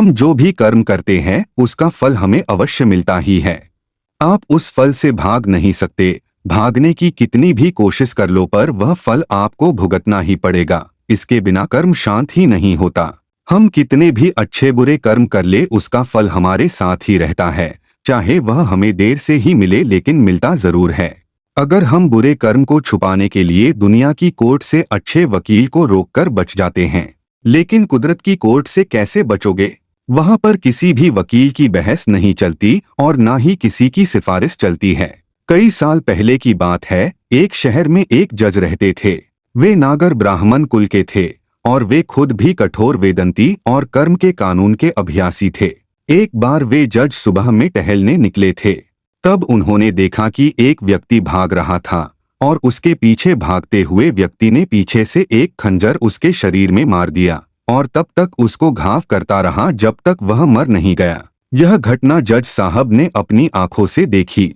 हम जो भी कर्म करते हैं उसका फल हमें अवश्य मिलता ही है। आप उस फल से भाग नहीं सकते। भागने की कितनी भी कोशिश कर लो पर वह फल आपको भुगतना ही पड़ेगा। इसके बिना कर्म शांत ही नहीं होता। हम कितने भी अच्छे बुरे कर्म कर ले उसका फल हमारे साथ ही रहता है, चाहे वह हमें देर से ही मिले लेकिन मिलता जरूर है। अगर हम बुरे कर्म को छुपाने के लिए दुनिया की कोर्ट से अच्छे वकील को रोककर बच जाते हैं, लेकिन कुदरत की कोर्ट से कैसे बचोगे? वहां पर किसी भी वकील की बहस नहीं चलती और ना ही किसी की सिफारिश चलती है। कई साल पहले की बात है, एक शहर में एक जज रहते थे। वे नागर ब्राह्मण कुल के थे और वे खुद भी कठोर वेदंती और कर्म के कानून के अभ्यासी थे। एक बार वे जज सुबह में टहलने निकले थे। तब उन्होंने देखा कि एक व्यक्ति भाग रहा था और उसके पीछे भागते हुए व्यक्ति ने पीछे से एक खंजर उसके शरीर में मार दिया और तब तक उसको घाव करता रहा जब तक वह मर नहीं गया। यह घटना जज साहब ने अपनी आंखों से देखी।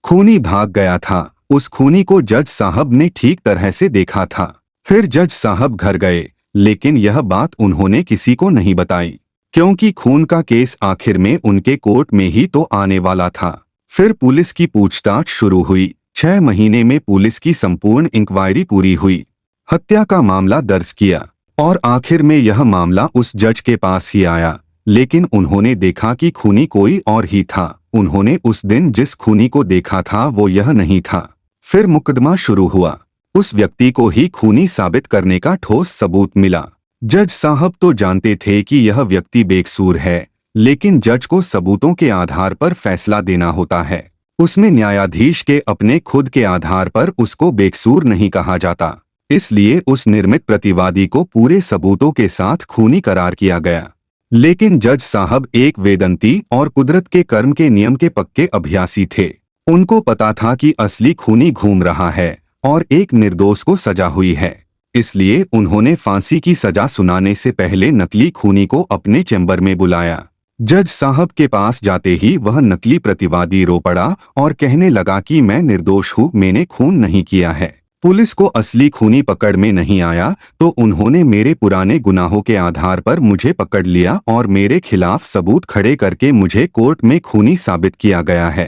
खूनी भाग गया था। उस खूनी को जज साहब ने ठीक तरह से देखा था। फिर जज साहब घर गए, लेकिन यह बात उन्होंने किसी को नहीं बताई, क्योंकि खून का केस आखिर में उनके कोर्ट में ही तो आने वाला था। फिर पुलिस की पूछताछ शुरू हुई। 6 महीने में पुलिस की संपूर्ण इंक्वायरी पूरी हुई, हत्या का मामला दर्ज किया और आखिर में यह मामला उस जज के पास ही आया। लेकिन उन्होंने देखा कि खूनी कोई और ही था। उन्होंने उस दिन जिस खूनी को देखा था वो यह नहीं था। फिर मुकदमा शुरू हुआ। उस व्यक्ति को ही खूनी साबित करने का ठोस सबूत मिला। जज साहब तो जानते थे कि यह व्यक्ति बेकसूर है, लेकिन जज को सबूतों के आधार पर फैसला देना होता है। उसमें न्यायाधीश के अपने खुद के आधार पर उसको बेकसूर नहीं कहा जाता। इसलिए उस निर्मित प्रतिवादी को पूरे सबूतों के साथ खूनी करार किया गया। लेकिन जज साहब एक वेदंती और कुदरत के कर्म के नियम के पक्के अभ्यासी थे। उनको पता था कि असली खूनी घूम रहा है और एक निर्दोष को सजा हुई है। इसलिए उन्होंने फांसी की सजा सुनाने से पहले नकली खूनी को अपने चैम्बर में बुलाया। जज साहब के पास जाते ही वह नकली प्रतिवादी रो पड़ा और कहने लगा कि मैं निर्दोष हूँ, मैंने खून नहीं किया है। पुलिस को असली खूनी पकड़ में नहीं आया तो उन्होंने मेरे पुराने गुनाहों के आधार पर मुझे पकड़ लिया और मेरे खिलाफ सबूत खड़े करके मुझे कोर्ट में खूनी साबित किया गया है।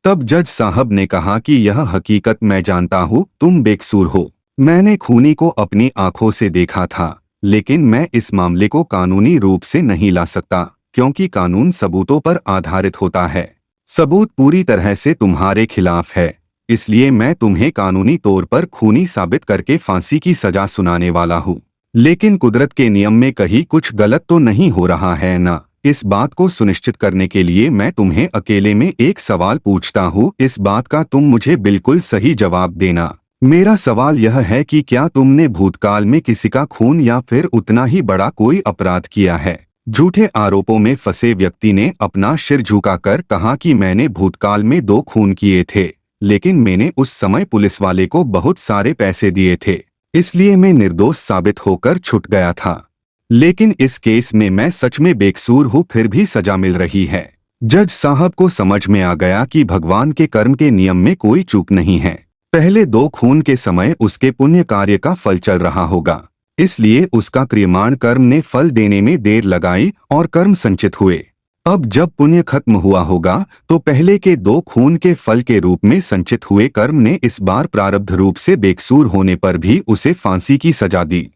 तब जज साहब ने कहा कि यह हकीकत मैं जानता हूँ, तुम बेकसूर हो। मैंने खूनी को अपनी आंखों से देखा था, लेकिन मैं इस मामले को कानूनी रूप से नहीं ला सकता, क्योंकि कानून सबूतों पर आधारित होता है। सबूत पूरी तरह से तुम्हारे खिलाफ है, इसलिए मैं तुम्हें कानूनी तौर पर खूनी साबित करके फांसी की सजा सुनाने वाला हूँ। लेकिन कुदरत के नियम में कहीं कुछ गलत तो नहीं हो रहा है ना? इस बात को सुनिश्चित करने के लिए मैं तुम्हें अकेले में एक सवाल पूछता हूँ। इस बात का तुम मुझे बिल्कुल सही जवाब देना। मेरा सवाल यह है कि क्या तुमने भूतकाल में किसी का खून या फिर उतना ही बड़ा कोई अपराध किया है? झूठे आरोपों में फंसे व्यक्ति ने अपना सिर झुकाकर कहा कि मैंने भूतकाल में 2 खून किए थे, लेकिन मैंने उस समय पुलिस वाले को बहुत सारे पैसे दिए थे, इसलिए मैं निर्दोष साबित होकर छूट गया था। लेकिन इस केस में मैं सच में बेकसूर हूँ, फिर भी सजा मिल रही है। जज साहब को समझ में आ गया कि भगवान के कर्म के नियम में कोई चूक नहीं है। पहले 2 खून के समय उसके पुण्य कार्य का फल चल रहा होगा, इसलिए उसका क्रियमाण कर्म ने फल देने में देर लगाई और कर्म संचित हुए। अब जब पुण्य खत्म हुआ होगा तो पहले के 2 खून के फल के रूप में संचित हुए कर्म ने इस बार प्रारब्ध रूप से बेकसूर होने पर भी उसे फांसी की सजा दी।